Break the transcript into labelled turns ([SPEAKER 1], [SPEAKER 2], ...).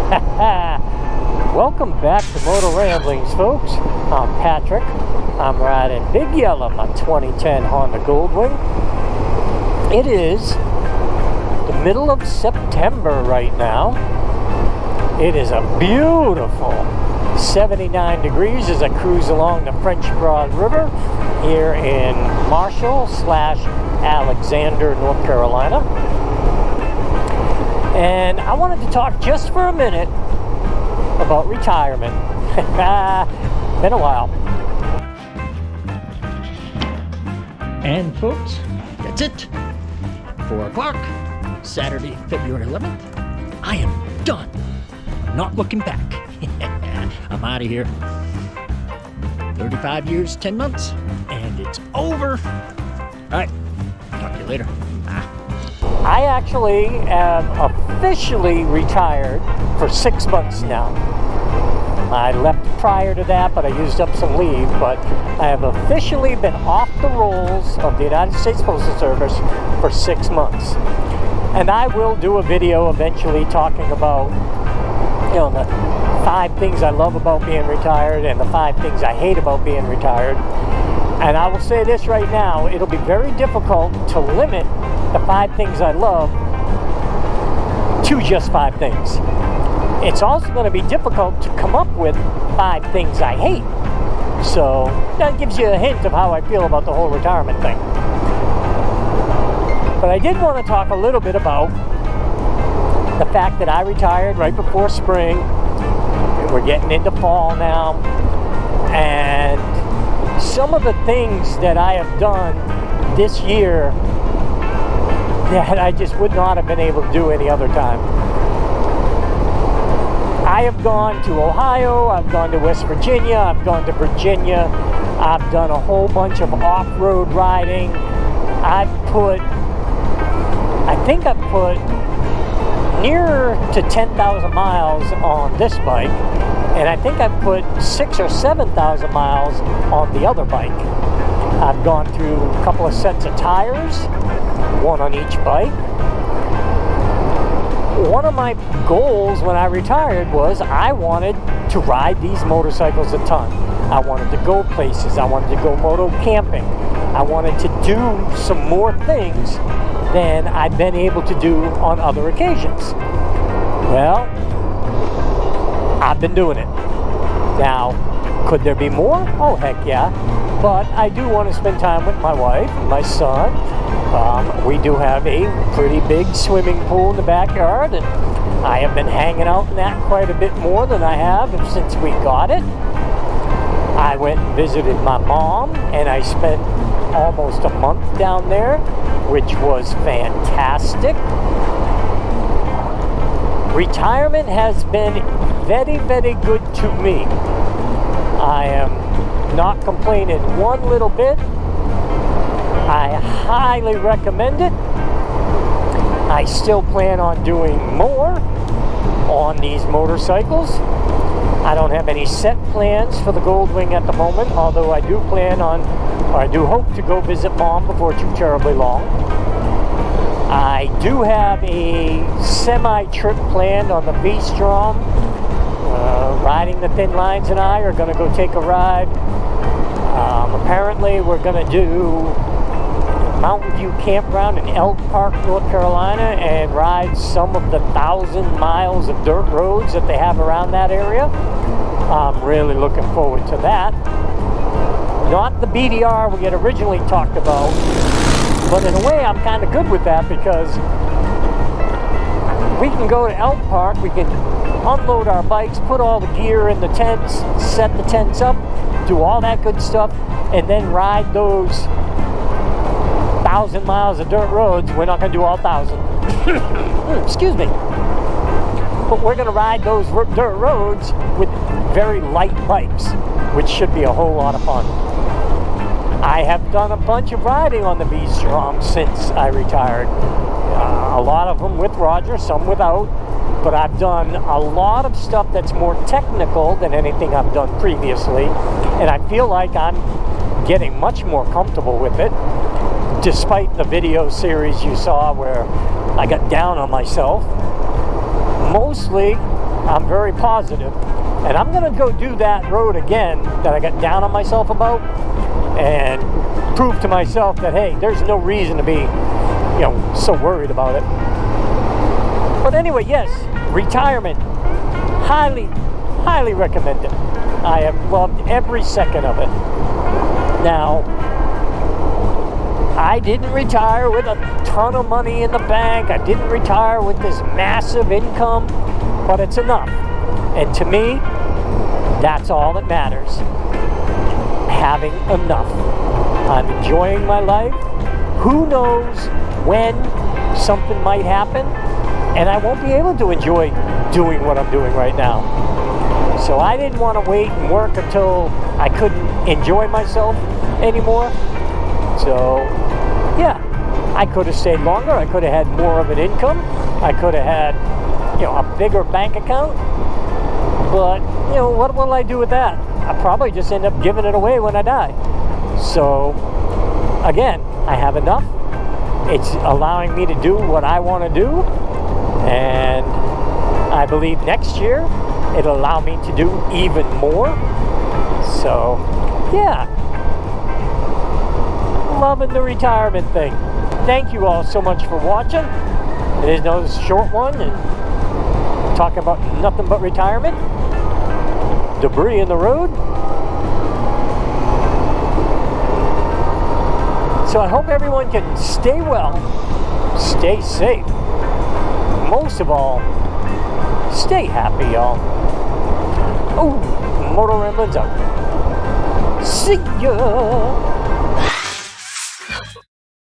[SPEAKER 1] Welcome back to Motoramblings, folks. I'm Patrick. I'm riding Big Yella, my 2010 Honda Goldwing. It is the middle of September right now. It is a beautiful 79 degrees as I cruise along the French Broad River here in Marshall/Alexander, North Carolina. And I wanted to talk just for a minute about retirement. Been a while. And folks, that's it. 4 o'clock, Saturday, February 11th. I am done. I'm not looking back. I'm out of here. 35 years, 10 months, and it's over. All right, talk to you later. Bye. I actually am officially retired for 6 months now. I left prior to that, but I used up some leave, but I have officially been off the rolls of the United States Postal Service for 6 months. And I will do a video eventually talking about, you know, the 5 things I love about being retired and the 5 things I hate about being retired. And I will say this right now, it'll be very difficult to limit the 5 things I love to just 5 things. It's also going to be difficult to come up with 5 things I hate. So that gives you a hint of how I feel about the whole retirement thing. But I did want to talk a little bit about the fact that I retired right before spring. We're getting into fall now. And some of the things that I have done this year that I just would not have been able to do any other time. I have gone to Ohio, I've gone to West Virginia, I've gone to Virginia, I've done a whole bunch of off-road riding. I think I've put near to 10,000 miles on this bike, and I think I've put 6,000 or 7,000 miles on the other bike. I've gone through a couple of sets of tires, one on each bike. One of my goals when I retired was I wanted to ride these motorcycles a ton. I wanted to go places. I wanted to go moto camping. I wanted to do some more things than I've been able to do on other occasions. Well, I've been doing it. Now, could there be more? Oh, heck yeah. But I do want to spend time with my wife and my son. We do have a pretty big swimming pool in the backyard, and I have been hanging out in that quite a bit more than I have since we got it. I went and visited my mom, and I spent almost a month down there, which was fantastic. Retirement has been very, very good to me. I am not complaining one little bit. I highly recommend it. I still plan on doing more on these motorcycles. I don't have any set plans for the Goldwing at the moment, although I do plan on, or I do hope to go visit Mom before too terribly long. I do have a semi-trip planned on the VStrom. Riding the Thin Lines and I are going to go take a ride. Apparently we're going to do Mountain View Campground in Elk Park, North Carolina, and ride some of the 1,000 miles of dirt roads that they have around that area. I'm really looking forward to that. Not the BDR we had originally talked about, but in a way I'm kind of good with that because we can go to Elk Park, we can unload our bikes, put all the gear in the tents, set the tents up, do all that good stuff, and then ride those 1,000 miles of dirt roads. We're not going to do all 1,000. Excuse me. But we're going to ride those dirt roads with very light bikes, which should be a whole lot of fun. I have done a bunch of riding on the VStrom since I retired. A lot of them with Roger, some without. But I've done a lot of stuff that's more technical than anything I've done previously. And I feel like I'm getting much more comfortable with it. Despite the video series you saw where I got down on myself. Mostly, I'm very positive. And I'm going to go do that road again that I got down on myself about and prove to myself that, hey, there's no reason to be, you know, so worried about it. But anyway, yes, retirement. Highly, highly recommend it. I have loved every second of it. Now, I didn't retire with a ton of money in the bank. I didn't retire with this massive income, but it's enough. And to me, that's all that matters. Having enough. I'm enjoying my life. Who knows when something might happen, and I won't be able to enjoy doing what I'm doing right now. So I didn't want to wait and work until I couldn't enjoy myself anymore. So, yeah, I could have stayed longer. I could have had more of an income. I could have had, you know, a bigger bank account. But, you know, what will I do with that? I'll probably just end up giving it away when I die. So, again, I have enough. It's allowing me to do what I want to do. And I believe next year it'll allow me to do even more. So, yeah. Loving the retirement thing. Thank you all so much for watching. It is no short one, and talking about nothing but retirement, debris in the road. So I hope everyone can stay well, stay safe. Most of all, stay happy, y'all. Oh, Motoramblings out. See ya!